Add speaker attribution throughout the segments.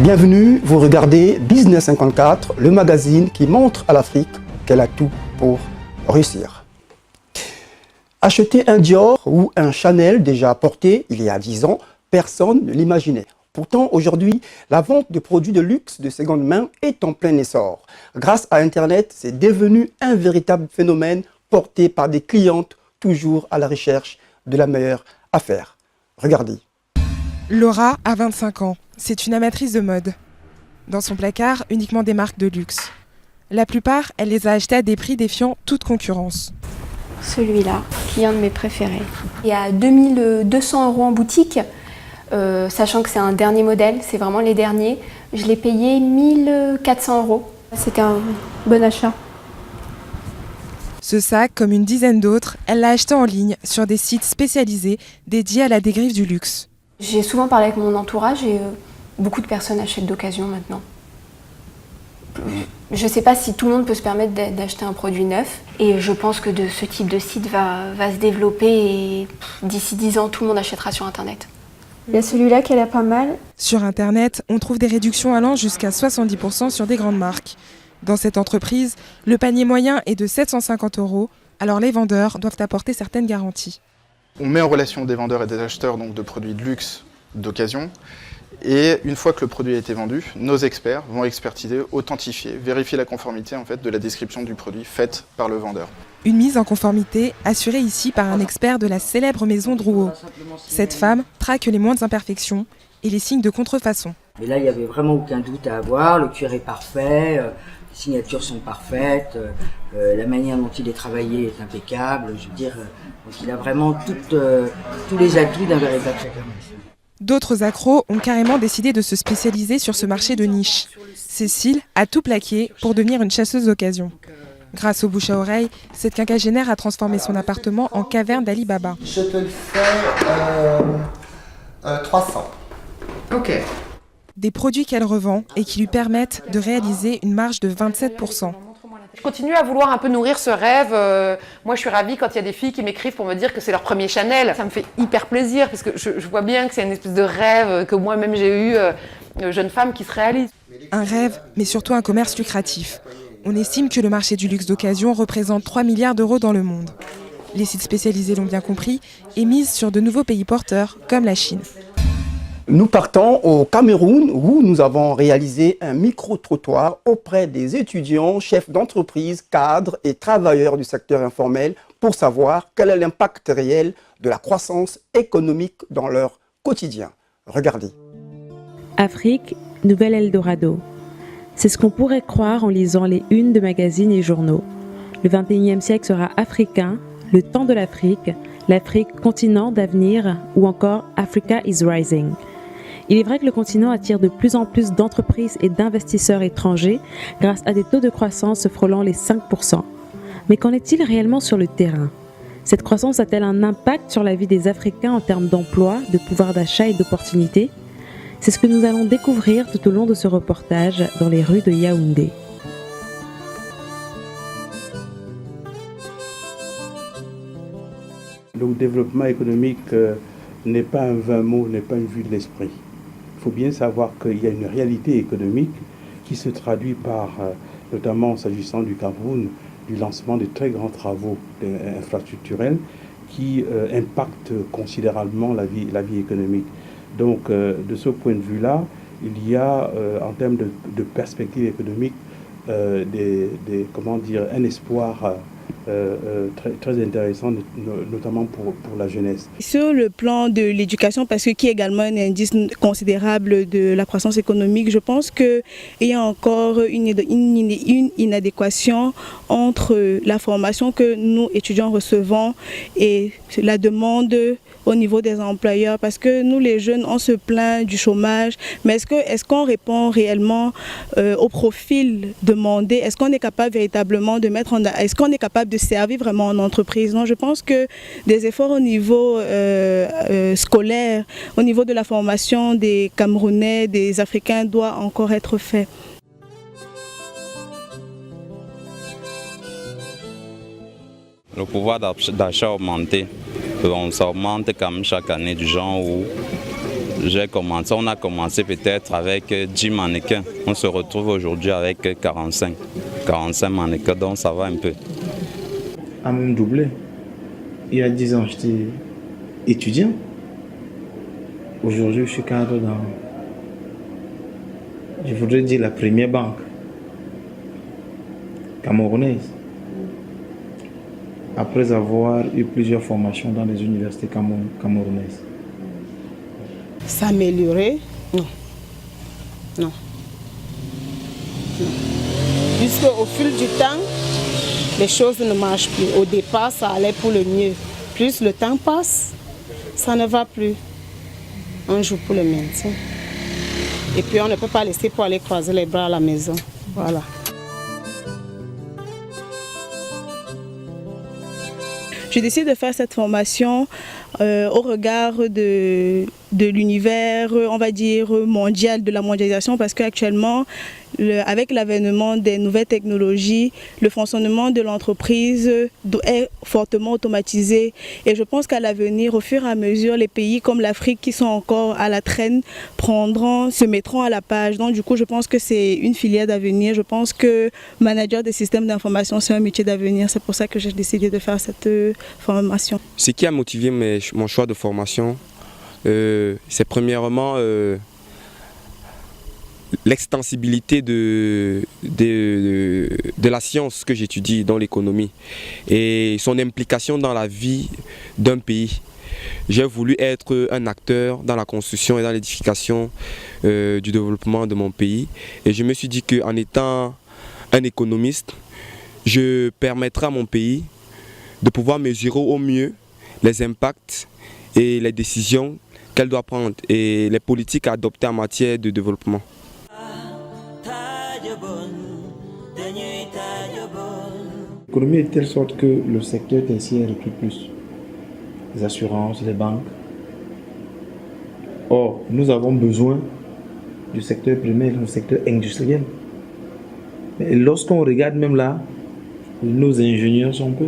Speaker 1: Bienvenue, vous regardez Business 54, le magazine qui montre à l'Afrique qu'elle a tout pour réussir. Acheter un Dior ou un Chanel déjà porté il y a 10 ans, personne ne l'imaginait. Pourtant, aujourd'hui, la vente de produits de luxe de seconde main est en plein essor. Grâce à Internet, c'est devenu un véritable phénomène porté par des clientes toujours à la recherche de la meilleure affaire. Regardez.
Speaker 2: Laura a 25 ans. C'est une amatrice de mode. Dans son placard, uniquement des marques de luxe. La plupart, elle les a achetées à des prix défiant toute concurrence.
Speaker 3: Celui-là, qui est un de mes préférés. Il y a 2200 € en boutique, sachant que c'est un dernier modèle, c'est vraiment les derniers. Je l'ai payé 1400 €. C'était un bon achat.
Speaker 2: Ce sac, comme une dizaine d'autres, elle l'a acheté en ligne sur des sites spécialisés dédiés à la dégriffe du luxe.
Speaker 3: J'ai souvent parlé avec mon entourage et beaucoup de personnes achètent d'occasion maintenant. Je ne sais pas si tout le monde peut se permettre d'acheter un produit neuf et je pense que ce type de site va se développer et d'ici 10 ans, tout le monde achètera sur Internet. Il y a celui-là qui a l'air pas mal.
Speaker 2: Sur Internet, on trouve des réductions allant jusqu'à 70% sur des grandes marques. Dans cette entreprise, le panier moyen est de 750 €, alors les vendeurs doivent apporter certaines garanties.
Speaker 4: On met en relation des vendeurs et des acheteurs donc, de produits de luxe, d'occasion. Et une fois que le produit a été vendu, nos experts vont expertiser, authentifier, vérifier la conformité en fait, de la description du produit faite par le vendeur.
Speaker 2: Une mise en conformité assurée ici par un expert de la célèbre maison Drouot. Cette femme traque les moindres imperfections et les signes de contrefaçon.
Speaker 5: Et là, il n'y avait vraiment aucun doute à avoir, le cuir est parfait, les signatures sont parfaites, la manière dont il est travaillé est impeccable, je veux dire, donc il a vraiment tous les atouts d'un véritable sac.
Speaker 2: D'autres accros ont carrément décidé de se spécialiser sur ce marché de niche. Cécile a tout plaqué pour devenir une chasseuse d'occasion. Grâce au bouche à oreille, cette quinquagénaire a transformé son appartement en caverne d'Ali Baba.
Speaker 6: Je te le fais 300. Ok.
Speaker 2: Des produits qu'elle revend et qui lui permettent de réaliser une marge de 27%.
Speaker 7: Je continue à vouloir un peu nourrir ce rêve. Moi, je suis ravie quand il y a des filles qui m'écrivent pour me dire que c'est leur premier Chanel. Ça me fait hyper plaisir parce que je vois bien que c'est une espèce de rêve que moi-même j'ai eu, jeune femme, qui se réalise.
Speaker 2: Un rêve, mais surtout un commerce lucratif. On estime que le marché du luxe d'occasion représente 3 milliards d'euros dans le monde. Les sites spécialisés l'ont bien compris et misent sur de nouveaux pays porteurs, comme la Chine.
Speaker 1: Nous partons au Cameroun où nous avons réalisé un micro-trottoir auprès des étudiants, chefs d'entreprise, cadres et travailleurs du secteur informel pour savoir quel est l'impact réel de la croissance économique dans leur quotidien. Regardez.
Speaker 8: Afrique, nouvel Eldorado. C'est ce qu'on pourrait croire en lisant les unes de magazines et journaux. Le 21e siècle sera africain, le temps de l'Afrique, l'Afrique continent d'avenir ou encore Africa is rising. Il est vrai que le continent attire de plus en plus d'entreprises et d'investisseurs étrangers grâce à des taux de croissance frôlant les 5%. Mais qu'en est-il réellement sur le terrain ? Cette croissance a-t-elle un impact sur la vie des Africains en termes d'emploi, de pouvoir d'achat et d'opportunités ? C'est ce que nous allons découvrir tout au long de ce reportage dans les rues de Yaoundé.
Speaker 9: Le développement économique n'est pas un vain mot, n'est pas une vue de l'esprit. Il faut bien savoir qu'il y a une réalité économique qui se traduit par, notamment s'agissant du Cameroun, du lancement de très grands travaux infrastructurels qui impactent considérablement la vie économique. Donc, de ce point de vue-là, il y a, en termes de perspectives économiques, un espoir très intéressant, notamment pour la jeunesse.
Speaker 10: Sur le plan de l'éducation, parce que qui est également un indice considérable de la croissance économique, je pense qu'il y a encore une inadéquation entre la formation que nous, étudiants, recevons et la demande au niveau des employeurs, parce que nous les jeunes on se plaint du chômage, mais est-ce qu'on répond réellement au profil demandé? Est-ce qu'on est capable véritablement de est-ce qu'on est capable de servir vraiment en entreprise? Non, je pense que des efforts au niveau scolaire, au niveau de la formation des Camerounais, des Africains doivent encore être faits.
Speaker 11: Le pouvoir d'achat augmenté, ça augmente comme chaque année du genre où On a commencé peut-être avec 10 mannequins. On se retrouve aujourd'hui avec 45 mannequins, donc ça va un peu.
Speaker 12: A même doublé. Il y a 10 ans, j'étais étudiant. Aujourd'hui, je suis cadre dans, je voudrais dire, la première banque camerounaise. Après avoir eu plusieurs formations dans les universités camerounaises.
Speaker 10: S'améliorer? Non. Non. Puisqu'au fil du temps, les choses ne marchent plus. Au départ, ça allait pour le mieux. Plus le temps passe, ça ne va plus. On joue pour le maintien. Et puis on ne peut pas laisser pour aller croiser les bras à la maison. Voilà. J'ai décidé de faire cette formation au regard de l'univers, on va dire, mondial, de la mondialisation, parce qu'actuellement, avec l'avènement des nouvelles technologies, le fonctionnement de l'entreprise est fortement automatisé. Et je pense qu'à l'avenir, au fur et à mesure, les pays comme l'Afrique qui sont encore à la traîne se mettront à la page. Donc du coup, je pense que c'est une filière d'avenir. Je pense que manager des systèmes d'information, c'est un métier d'avenir. C'est pour ça que j'ai décidé de faire cette formation.
Speaker 13: Ce qui a motivé mon choix de formation, c'est premièrement l'extensibilité de la science que j'étudie dans l'économie et son implication dans la vie d'un pays. J'ai voulu être un acteur dans la construction et dans l'édification du développement de mon pays, et je me suis dit qu'en étant un économiste, je permettrai à mon pays de pouvoir mesurer au mieux les impacts et les décisions qu'elle doit prendre et les politiques à adopter en matière de développement.
Speaker 12: L'économie est de telle sorte que le secteur tertiaire recrute plus. Les assurances, les banques. Or, nous avons besoin du secteur primaire, du secteur industriel. Mais lorsqu'on regarde même là, nos ingénieurs sont peu.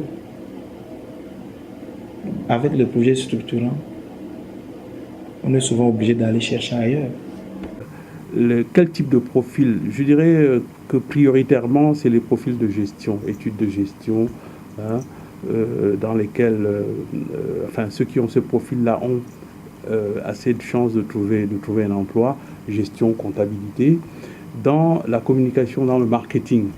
Speaker 12: Avec les projets structurants, on est souvent obligé d'aller chercher ailleurs.
Speaker 9: Quel type de profil? Je dirais que prioritairement, c'est les profils de gestion, études de gestion, hein, dans lesquels ceux qui ont ce profil-là ont assez de chances de trouver un emploi, gestion, comptabilité. Dans la communication, dans le marketing,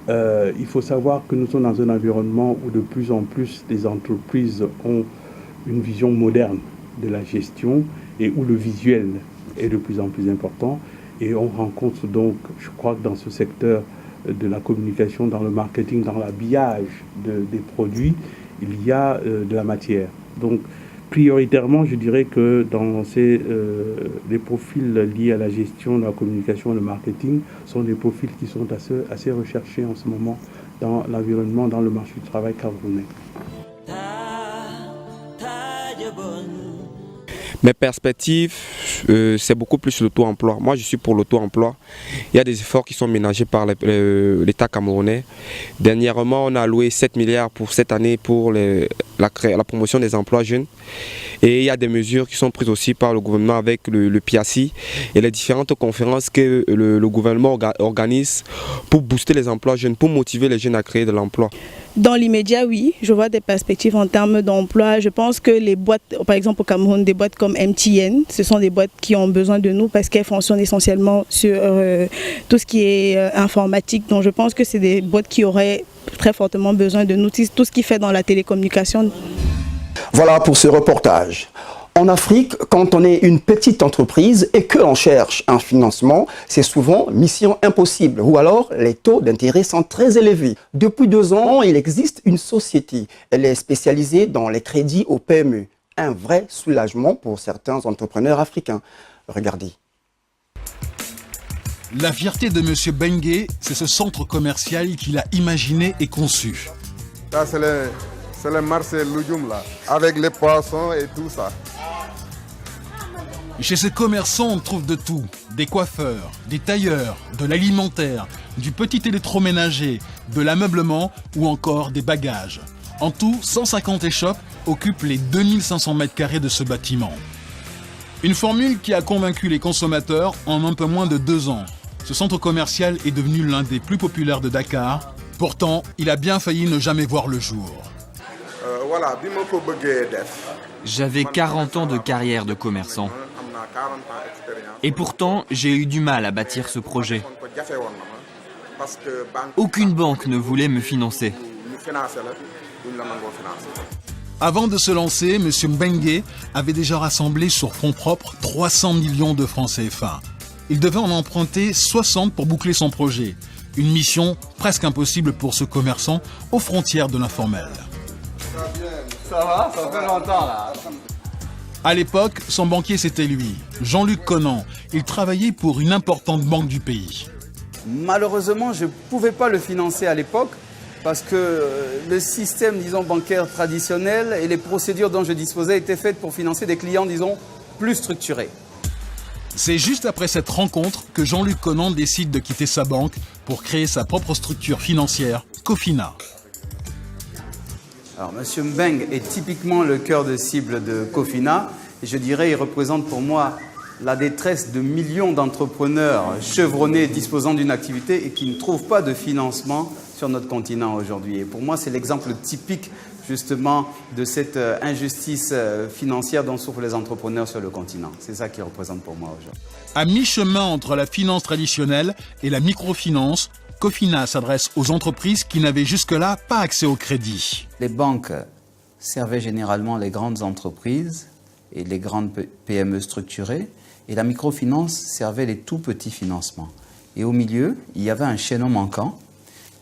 Speaker 9: il faut savoir que nous sommes dans un environnement où de plus en plus les entreprises ont une vision moderne de la gestion et où le visuel est de plus en plus important. Et on rencontre donc, je crois que dans ce secteur de la communication, dans le marketing, dans l'habillage des produits, il y a de la matière. Donc, prioritairement, je dirais que dans les profils liés à la gestion, la communication et le marketing sont des profils qui sont assez recherchés en ce moment dans l'environnement, dans le marché du travail camerounais.
Speaker 13: Mes perspectives, c'est beaucoup plus l'auto-emploi. Moi, je suis pour l'auto-emploi. Il y a des efforts qui sont ménagés par l'État camerounais. Dernièrement, on a alloué 7 milliards pour cette année pour la promotion des emplois jeunes. Et il y a des mesures qui sont prises aussi par le gouvernement avec le PIACI et les différentes conférences que le gouvernement organise pour booster les emplois jeunes, pour motiver les jeunes à créer de l'emploi.
Speaker 10: Dans l'immédiat, oui, je vois des perspectives en termes d'emploi. Je pense que les boîtes, par exemple au Cameroun, des boîtes comme MTN, ce sont des boîtes qui ont besoin de nous parce qu'elles fonctionnent essentiellement sur tout ce qui est informatique. Donc je pense que c'est des boîtes qui auraient très fortement besoin de nous, tout ce qui fait dans la télécommunication.
Speaker 1: Voilà pour ce reportage. En Afrique, quand on est une petite entreprise et que l'on cherche un financement, c'est souvent mission impossible ou alors les taux d'intérêt sont très élevés. Depuis 2 ans, il existe une société. Elle est spécialisée dans les crédits aux PME. Un vrai soulagement pour certains entrepreneurs africains. Regardez.
Speaker 14: La fierté de M. Bengue, c'est ce centre commercial qu'il a imaginé et conçu.
Speaker 15: Ça, c'est le marché Loujoum, là, avec les poissons et tout ça.
Speaker 14: Chez ces commerçants, on trouve de tout. Des coiffeurs, des tailleurs, de l'alimentaire, du petit électroménager, de l'ameublement ou encore des bagages. En tout, 150 échoppes occupent les 2500 m² de ce bâtiment. Une formule qui a convaincu les consommateurs en un peu moins de 2 ans. Ce centre commercial est devenu l'un des plus populaires de Dakar. Pourtant, il a bien failli ne jamais voir le jour.
Speaker 16: J'avais 40 ans de carrière de commerçant. Et pourtant, j'ai eu du mal à bâtir ce projet. Aucune banque ne voulait me financer.
Speaker 14: Avant de se lancer, M. Mbengue avait déjà rassemblé sur fonds propres 300 millions de francs CFA. Il devait en emprunter 60 pour boucler son projet. Une mission presque impossible pour ce commerçant aux frontières de l'informel.
Speaker 17: Ça va, ça fait longtemps là.
Speaker 14: À l'époque, son banquier c'était lui, Jean-Luc Conan. Il travaillait pour une importante banque du pays.
Speaker 17: Malheureusement, je ne pouvais pas le financer à l'époque parce que le système, disons, bancaire traditionnel et les procédures dont je disposais étaient faites pour financer des clients, disons, plus structurés.
Speaker 14: C'est juste après cette rencontre que Jean-Luc Conan décide de quitter sa banque pour créer sa propre structure financière, Cofina.
Speaker 17: Alors, M. Mbengue est typiquement le cœur de cible de Cofina. Et je dirais, il représente pour moi la détresse de millions d'entrepreneurs chevronnés disposant d'une activité et qui ne trouvent pas de financement sur notre continent aujourd'hui. Et pour moi, c'est l'exemple typique justement de cette injustice financière dont souffrent les entrepreneurs sur le continent. C'est ça qu'il représente pour moi aujourd'hui.
Speaker 14: À mi-chemin entre la finance traditionnelle et la microfinance, Cofina s'adresse aux entreprises qui n'avaient jusque-là pas accès au crédit.
Speaker 17: Les banques servaient généralement les grandes entreprises et les grandes PME structurées, et la microfinance servait les tout petits financements. Et au milieu, il y avait un chaînon manquant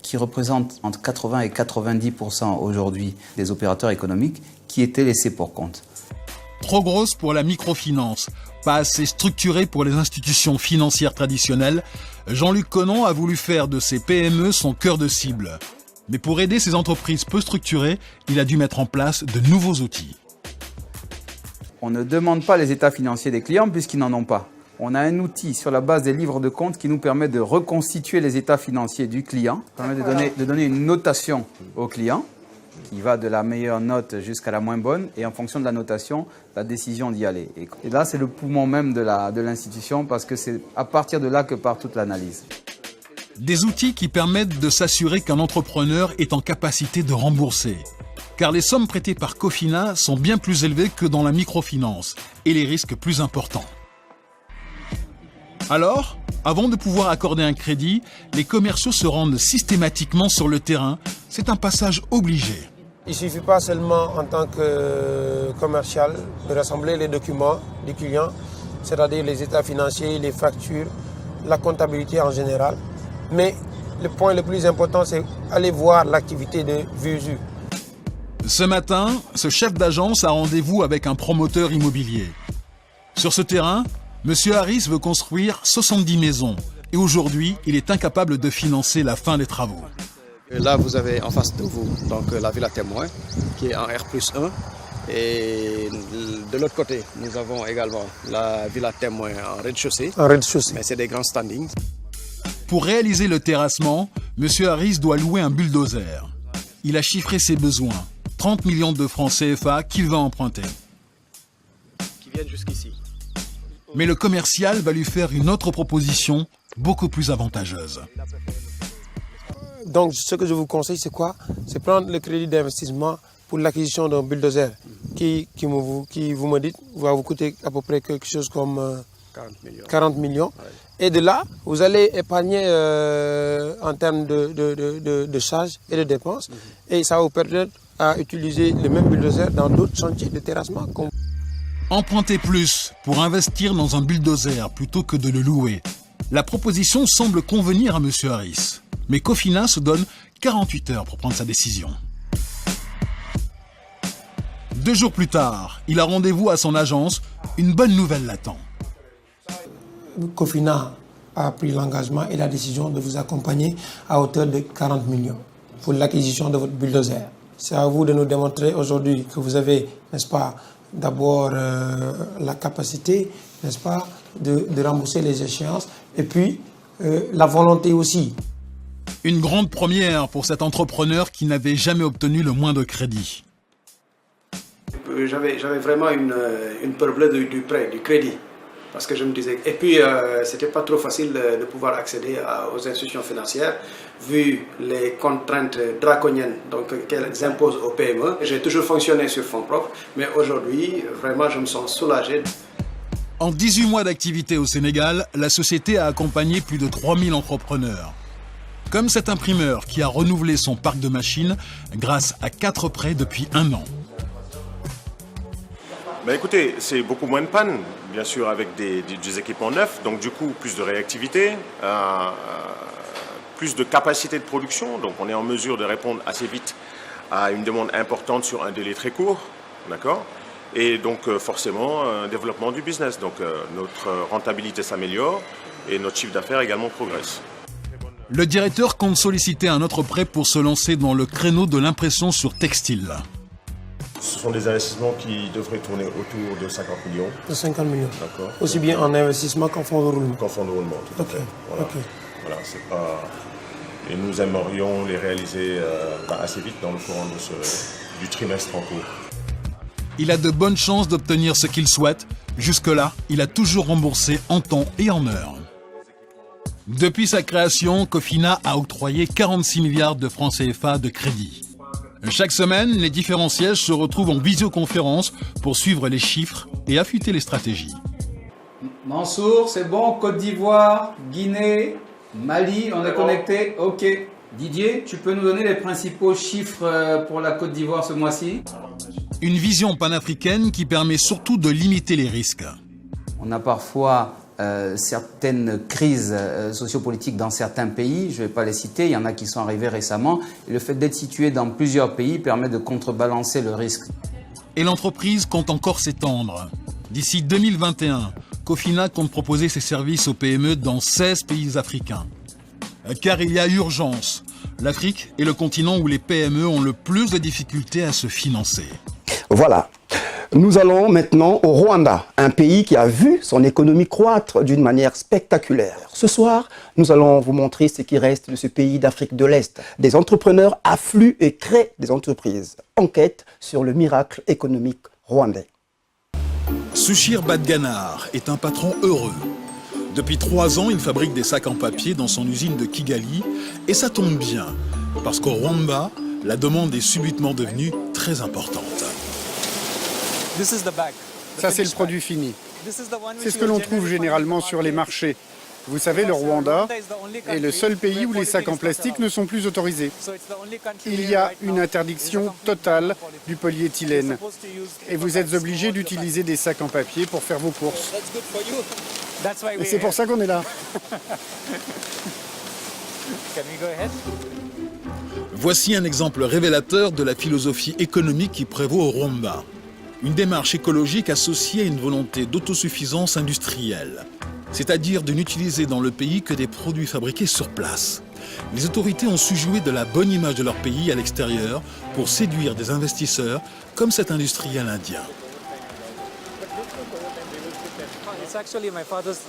Speaker 17: qui représente entre 80 et 90% aujourd'hui des opérateurs économiques qui étaient laissés pour compte.
Speaker 14: Trop grosse pour la microfinance, pas assez structurée pour les institutions financières traditionnelles, Jean-Luc Conan a voulu faire de ces PME son cœur de cible. Mais pour aider ces entreprises peu structurées, il a dû mettre en place de nouveaux outils.
Speaker 17: On ne demande pas les états financiers des clients puisqu'ils n'en ont pas. On a un outil sur la base des livres de compte qui nous permet de reconstituer les états financiers du client, permet de donner une notation au client qui va de la meilleure note jusqu'à la moins bonne, et en fonction de la notation, la décision d'y aller. Et là, c'est le poumon même de l'institution parce que c'est à partir de là que part toute l'analyse.
Speaker 14: Des outils qui permettent de s'assurer qu'un entrepreneur est en capacité de rembourser. Car les sommes prêtées par Cofina sont bien plus élevées que dans la microfinance et les risques plus importants. Alors, avant de pouvoir accorder un crédit, les commerciaux se rendent systématiquement sur le terrain. C'est un passage obligé.
Speaker 18: Il ne suffit pas seulement en tant que commercial de rassembler les documents du client, c'est-à-dire les états financiers, les factures, la comptabilité en général. Mais le point le plus important, c'est aller voir l'activité de visu.
Speaker 14: Ce matin, ce chef d'agence a rendez-vous avec un promoteur immobilier. Sur ce terrain, M. Harris veut construire 70 maisons et aujourd'hui, il est incapable de financer la fin des travaux.
Speaker 19: Là, vous avez en face de vous donc, la Villa Témoin qui est en R+1 et de l'autre côté, nous avons également la Villa Témoin en rez-de-chaussée. Mais c'est des grands standings.
Speaker 14: Pour réaliser le terrassement, M. Harris doit louer un bulldozer. Il a chiffré ses besoins, 30 millions de francs CFA qu'il va emprunter.
Speaker 19: Qui viennent jusqu'ici.
Speaker 14: Mais le commercial va lui faire une autre proposition beaucoup plus avantageuse.
Speaker 18: Donc, ce que je vous conseille, c'est quoi? C'est prendre le crédit d'investissement pour l'acquisition d'un bulldozer qui, vous me dites, va vous coûter à peu près quelque chose comme 40 millions. Ouais. Et de là, vous allez épargner en termes de charges et de dépenses. Et ça va vous permettre à utiliser le même bulldozer dans d'autres chantiers de terrassement.
Speaker 14: Emprunter plus pour investir dans un bulldozer plutôt que de le louer. La proposition semble convenir à M. Harris. Mais Cofina se donne 48 heures pour prendre sa décision. 2 jours plus tard, il a rendez-vous à son agence. Une bonne nouvelle l'attend.
Speaker 18: Cofina a pris l'engagement et la décision de vous accompagner à hauteur de 40 millions pour l'acquisition de votre bulldozer. C'est à vous de nous démontrer aujourd'hui que vous avez, n'est-ce pas, d'abord la capacité, n'est-ce pas, de rembourser les échéances et puis la volonté aussi.
Speaker 14: Une grande première pour cet entrepreneur qui n'avait jamais obtenu le moindre crédit.
Speaker 19: j'avais vraiment une peur du prêt, du crédit. Parce que je me disais... Et puis, c'était pas trop facile de pouvoir accéder aux institutions financières, vu les contraintes draconiennes qu'elles imposent aux PME. J'ai toujours fonctionné sur fonds propres, mais aujourd'hui, vraiment, je me sens soulagé.
Speaker 14: En 18 mois d'activité au Sénégal, la société a accompagné plus de 3000 entrepreneurs. Comme cet imprimeur qui a renouvelé son parc de machines grâce à 4 prêts depuis 1 an.
Speaker 20: Ben écoutez, c'est beaucoup moins de panne, bien sûr, avec des équipements neufs, donc du coup, plus de réactivité, plus de capacité de production, donc on est en mesure de répondre assez vite à une demande importante sur un délai très court, d'accord ? Et donc forcément, un développement du business, donc notre rentabilité s'améliore et notre chiffre d'affaires également progresse.
Speaker 14: Le directeur compte solliciter un autre prêt pour se lancer dans le créneau de l'impression sur textile.
Speaker 20: Ce sont des investissements qui devraient tourner autour de 50 millions.
Speaker 18: De 50 millions.
Speaker 20: D'accord.
Speaker 18: Aussi bien en investissement qu'en fonds de roulement.
Speaker 20: Qu'en fonds de roulement, tout à fait. Voilà.
Speaker 18: Okay.
Speaker 20: Voilà, c'est pas... Et nous aimerions les réaliser assez vite dans le courant du trimestre en cours.
Speaker 14: Il a de bonnes chances d'obtenir ce qu'il souhaite. Jusque-là, il a toujours remboursé en temps et en heure. Depuis sa création, Cofina a octroyé 46 milliards de francs CFA de crédit. Chaque semaine, les différents sièges se retrouvent en visioconférence pour suivre les chiffres et affûter les stratégies.
Speaker 17: Mansour, c'est bon, Côte d'Ivoire, Guinée, Mali, on est connecté, ok. Didier, tu peux nous donner les principaux chiffres pour la Côte d'Ivoire ce mois-ci?
Speaker 14: Une vision panafricaine qui permet surtout de limiter les risques.
Speaker 17: On a parfois certaines crises sociopolitiques dans certains pays, je ne vais pas les citer, il y en a qui sont arrivés récemment. Et le fait d'être situé dans plusieurs pays permet de contrebalancer le risque.
Speaker 14: Et l'entreprise compte encore s'étendre. D'ici 2021, Cofina compte proposer ses services aux PME dans 16 pays africains. Car il y a urgence. L'Afrique est le continent où les PME ont le plus de difficultés à se financer.
Speaker 1: Voilà. Nous allons maintenant au Rwanda, un pays qui a vu son économie croître d'une manière spectaculaire. Ce soir, nous allons vous montrer ce qui reste de ce pays d'Afrique de l'Est. Des entrepreneurs affluent et créent des entreprises. Enquête sur le miracle économique rwandais.
Speaker 14: Sushir Badganar est un patron heureux. Depuis 3 ans, il fabrique des sacs en papier dans son usine de Kigali. Et ça tombe bien, parce qu'au Rwanda, la demande est subitement devenue très importante.
Speaker 21: Ça, c'est le produit fini. C'est ce que l'on trouve généralement sur les marchés. Vous savez, le Rwanda est le seul pays où les sacs en plastique ne sont plus autorisés. Il y a une interdiction totale du polyéthylène. Et vous êtes obligé d'utiliser des sacs en papier pour faire vos courses. Et c'est pour ça qu'on est là.
Speaker 14: Voici un exemple révélateur de la philosophie économique qui prévaut au Rwanda. Une démarche écologique associée à une volonté d'autosuffisance industrielle, c'est-à-dire de n'utiliser dans le pays que des produits fabriqués sur place. Les autorités ont su jouer de la bonne image de leur pays à l'extérieur pour séduire des investisseurs comme cet industriel indien.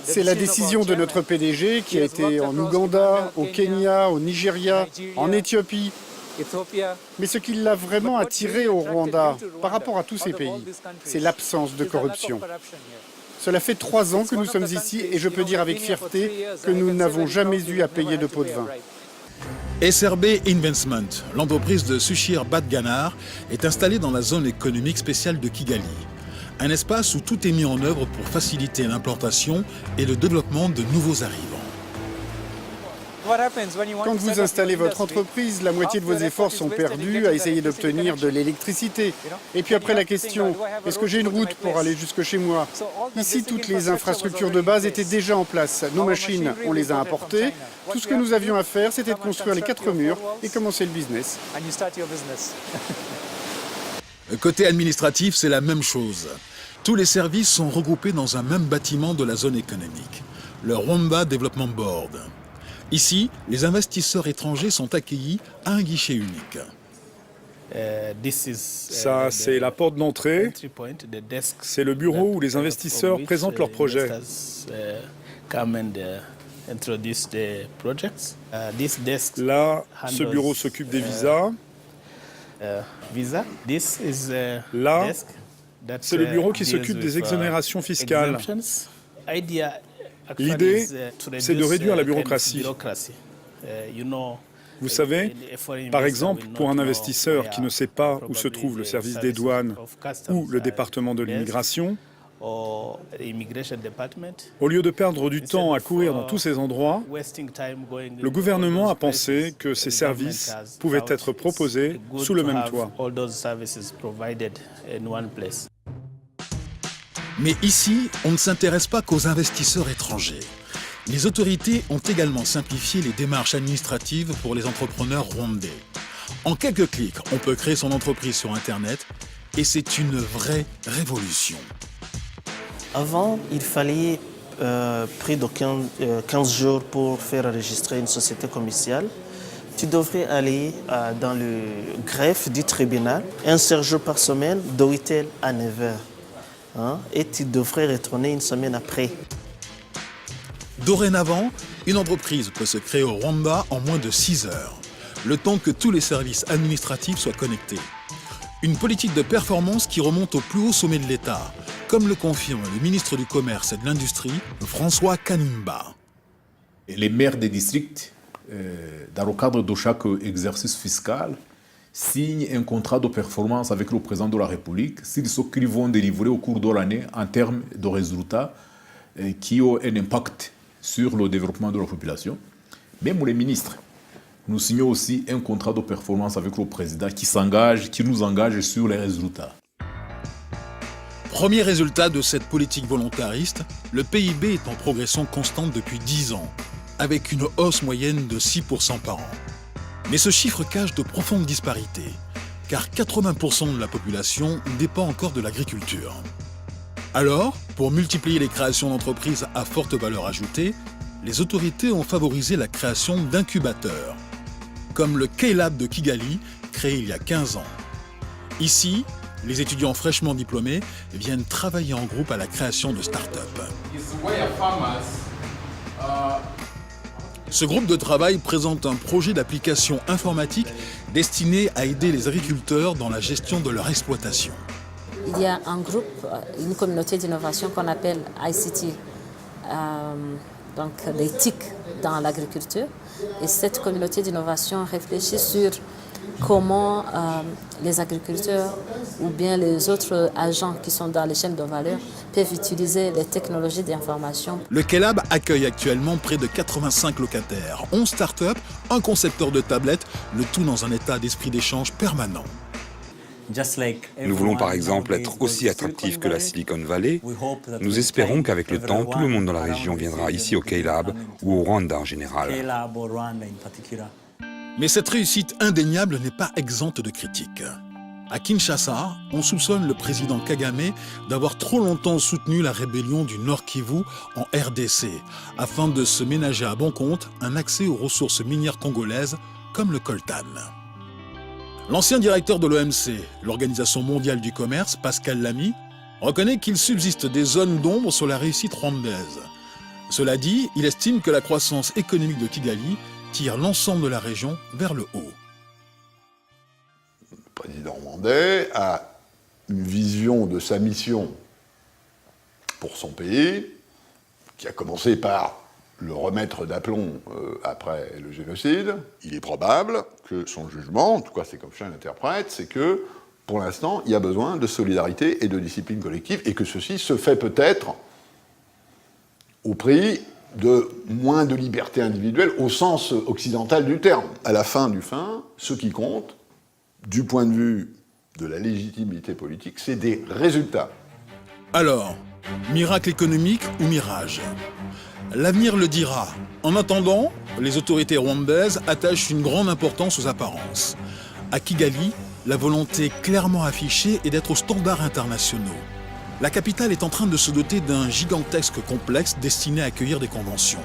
Speaker 21: C'est la décision de notre PDG qui a été en Ouganda, au Kenya, au Nigeria, en Éthiopie. Mais ce qui l'a vraiment attiré au Rwanda par rapport à tous ces pays, c'est l'absence de corruption. Cela fait 3 ans que nous sommes ici et je peux dire avec fierté que nous n'avons jamais eu à payer de pot de vin.
Speaker 14: SRB Investment, l'entreprise de Sushir Badganar, est installée dans la zone économique spéciale de Kigali. Un espace où tout est mis en œuvre pour faciliter l'implantation et le développement de nouveaux arrivants.
Speaker 21: Quand vous installez votre entreprise, la moitié de vos efforts sont perdus à essayer d'obtenir de l'électricité. Et puis après la question, est-ce que j'ai une route pour aller jusque chez moi? Ici, toutes les infrastructures de base étaient déjà en place. Nos machines, on les a importées. Tout ce que nous avions à faire, c'était de construire les 4 murs et commencer le business.
Speaker 14: Côté administratif, c'est la même chose. Tous les services sont regroupés dans un même bâtiment de la zone économique, le Rwanda Development Board. Ici, les investisseurs étrangers sont accueillis à un guichet unique.
Speaker 22: Ça, c'est la porte d'entrée. C'est le bureau où les investisseurs présentent leurs projets. Là, ce bureau s'occupe des visas. Là, C'est le bureau qui s'occupe des exonérations fiscales. L'idée, c'est de réduire la bureaucratie. Vous savez, par exemple, pour un investisseur qui ne sait pas où se trouve le service des douanes ou le département de l'immigration, au lieu de perdre du temps à courir dans tous ces endroits, le gouvernement a pensé que ces services pouvaient être proposés sous le même toit.
Speaker 14: Mais ici, on ne s'intéresse pas qu'aux investisseurs étrangers. Les autorités ont également simplifié les démarches administratives pour les entrepreneurs rwandais. En quelques clics, on peut créer son entreprise sur Internet et c'est une vraie révolution.
Speaker 3: Avant, il fallait près de 15 jours pour faire enregistrer une société commerciale. Tu devrais aller dans le greffe du tribunal un seul jour par semaine de 8h à 9h. Et tu devrais retourner une semaine après.
Speaker 14: Dorénavant, une entreprise peut se créer au Rwanda en moins de 6 heures, le temps que tous les services administratifs soient connectés. Une politique de performance qui remonte au plus haut sommet de l'État, comme le confirme le ministre du Commerce et de l'Industrie, François Kanimba.
Speaker 4: Les maires des districts, dans le cadre de chaque exercice fiscal, signent un contrat de performance avec le président de la République sur ce qu'ils vont délivrer au cours de l'année en termes de résultats qui ont un impact sur le développement de la population. Même les ministres, nous signons aussi un contrat de performance avec le président qui nous engage sur les résultats.
Speaker 14: Premier résultat de cette politique volontariste, le PIB est en progression constante depuis 10 ans, avec une hausse moyenne de 6% par an. Mais ce chiffre cache de profondes disparités, car 80% de la population dépend encore de l'agriculture. Alors, pour multiplier les créations d'entreprises à forte valeur ajoutée, les autorités ont favorisé la création d'incubateurs, comme le K-Lab de Kigali, créé il y a 15 ans. Ici, les étudiants fraîchement diplômés viennent travailler en groupe à la création de start-up. Ce groupe de travail présente un projet d'application informatique destiné à aider les agriculteurs dans la gestion de leur exploitation.
Speaker 23: Il y a un groupe, une communauté d'innovation qu'on appelle ICT, donc les TIC dans l'agriculture. Et cette communauté d'innovation réfléchit sur comment les agriculteurs ou bien les autres agents qui sont dans les chaînes de valeur peuvent utiliser les technologies d'information.
Speaker 14: Le K-Lab accueille actuellement près de 85 locataires, 11 startups, un concepteur de tablettes, le tout dans un état d'esprit d'échange permanent.
Speaker 24: Nous voulons par exemple être aussi attractifs que la Silicon Valley. Nous espérons qu'avec le temps, tout le monde dans la région viendra ici au K-Lab ou au Rwanda en général.
Speaker 14: Mais cette réussite indéniable n'est pas exempte de critiques. À Kinshasa, on soupçonne le président Kagame d'avoir trop longtemps soutenu la rébellion du Nord Kivu en RDC, afin de se ménager à bon compte un accès aux ressources minières congolaises comme le coltan. L'ancien directeur de l'OMC, l'Organisation mondiale du commerce, Pascal Lamy, reconnaît qu'il subsiste des zones d'ombre sur la réussite rwandaise. Cela dit, il estime que la croissance économique de Kigali tire l'ensemble de la région vers le haut.
Speaker 25: Le président rwandais a une vision de sa mission pour son pays, qui a commencé par le remettre d'aplomb après le génocide. Il est probable que son jugement, en tout cas c'est comme ça l'interprète, c'est que pour l'instant il y a besoin de solidarité et de discipline collective et que ceci se fait peut-être au prix de moins de liberté individuelle au sens occidental du terme. À la fin du fin, ce qui compte, du point de vue de la légitimité politique, c'est des résultats.
Speaker 14: Alors, miracle économique ou mirage ? L'avenir le dira. En attendant, les autorités rwandaises attachent une grande importance aux apparences. À Kigali, la volonté clairement affichée est d'être aux standards internationaux. La capitale est en train de se doter d'un gigantesque complexe destiné à accueillir des conventions.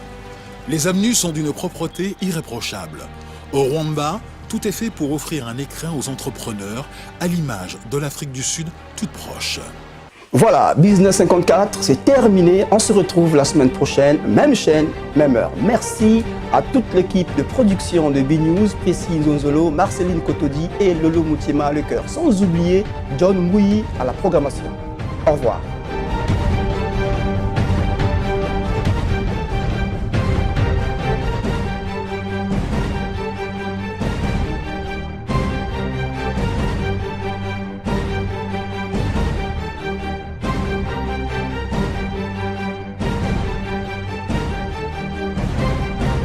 Speaker 14: Les avenues sont d'une propreté irréprochable. Au Rwanda, tout est fait pour offrir un écrin aux entrepreneurs, à l'image de l'Afrique du Sud toute proche.
Speaker 1: Voilà, Business 54, c'est terminé. On se retrouve la semaine prochaine, même chaîne, même heure. Merci à toute l'équipe de production de B-News, Priscille Zonzolo, Marceline Kotodi et Lolo Moutiema Lecoeur. Sans oublier John Mouyi à la programmation. Au revoir.